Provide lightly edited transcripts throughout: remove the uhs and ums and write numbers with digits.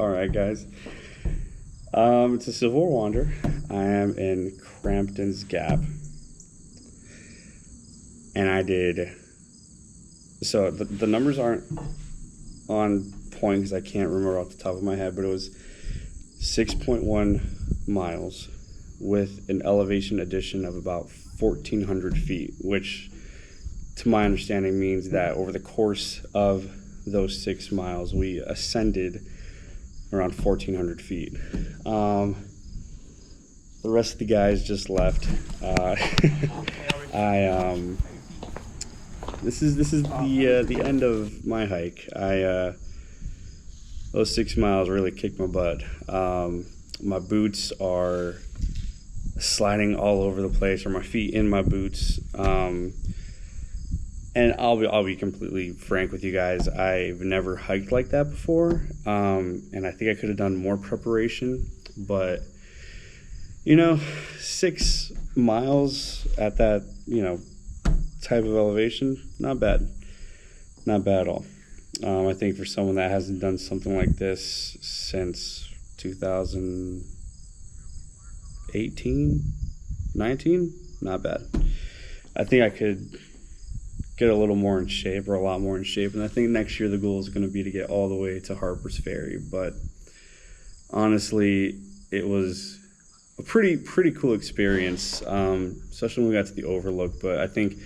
Alright, guys. It's a Civil War wander. I am in Crampton's Gap. And I did... So, the numbers aren't on point because I can't remember off the top of my head, but it was 6.1 miles with an elevation addition of about 1,400 feet, which, to my understanding, means that over the course of those 6 miles, we ascended around 1,400 feet. The rest of the guys just left. This is the end of my hike. Those 6 miles really kicked my butt. My boots are sliding all over the place, or my feet in my boots. And I'll be completely frank with you guys. I've never hiked like that before, and I think I could have done more preparation. But 6 miles at that type of elevation, not bad at all. I think for someone that hasn't done something like this since 2018, 19, not bad. I think I could get a little more in shape, or a lot more in shape, and I think next year the goal is going to be to get all the way to Harper's Ferry. But honestly, it was a pretty cool experience, especially when we got to the overlook. But I think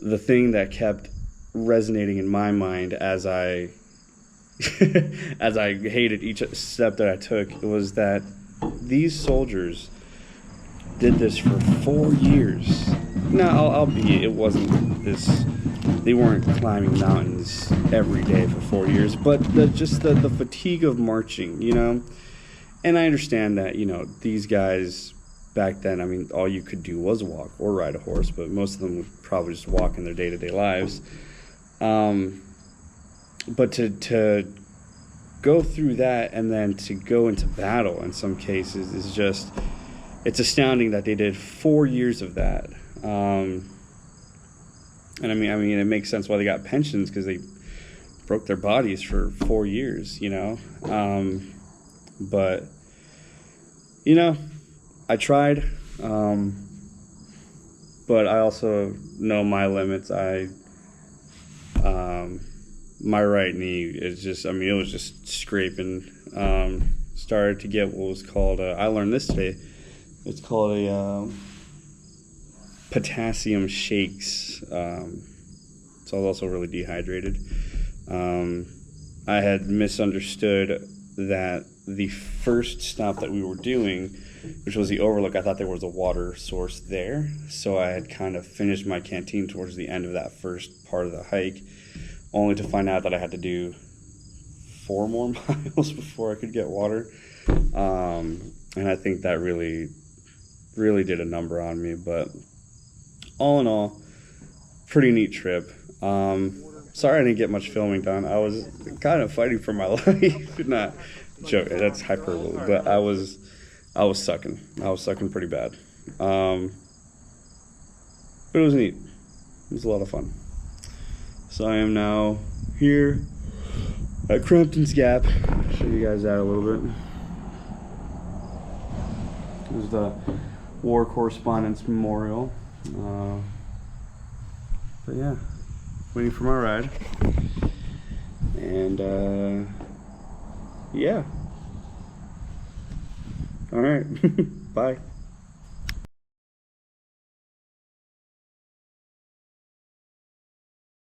the thing that kept resonating in my mind as I as I hated each step that I took was that these soldiers did this for 4 years. Now, albeit it wasn't this, they weren't climbing mountains every day for 4 years, but the fatigue of marching, and I understand that, these guys back then, I mean, all you could do was walk or ride a horse, but most of them would probably just walk in their day-to-day lives. But to go through that and then to go into battle in some cases is just, it's astounding that they did 4 years of that. And I mean, it makes sense why they got pensions, because they broke their bodies for 4 years, But, I tried, but I also know my limits. My right knee is just, it was just scraping. Started to get what was called, I learned this today, it's called a potassium shakes. So I was also really dehydrated. I had misunderstood that the first stop that we were doing, which was the overlook, I thought there was a water source there. So I had kind of finished my canteen towards the end of that first part of the hike, only to find out that I had to do 4 more miles before I could get water. And I think that really did a number on me. But all in all, pretty neat trip. Sorry I didn't get much filming done. I was kind of fighting for my life. Not joking, that's hyperbole, but I was sucking. I was sucking pretty bad. But it was neat. It was a lot of fun. So I am now here at Crampton's Gap. I'll show you guys that a little bit. There's the War Correspondence Memorial. But yeah, waiting for my ride. And yeah. All right. Bye.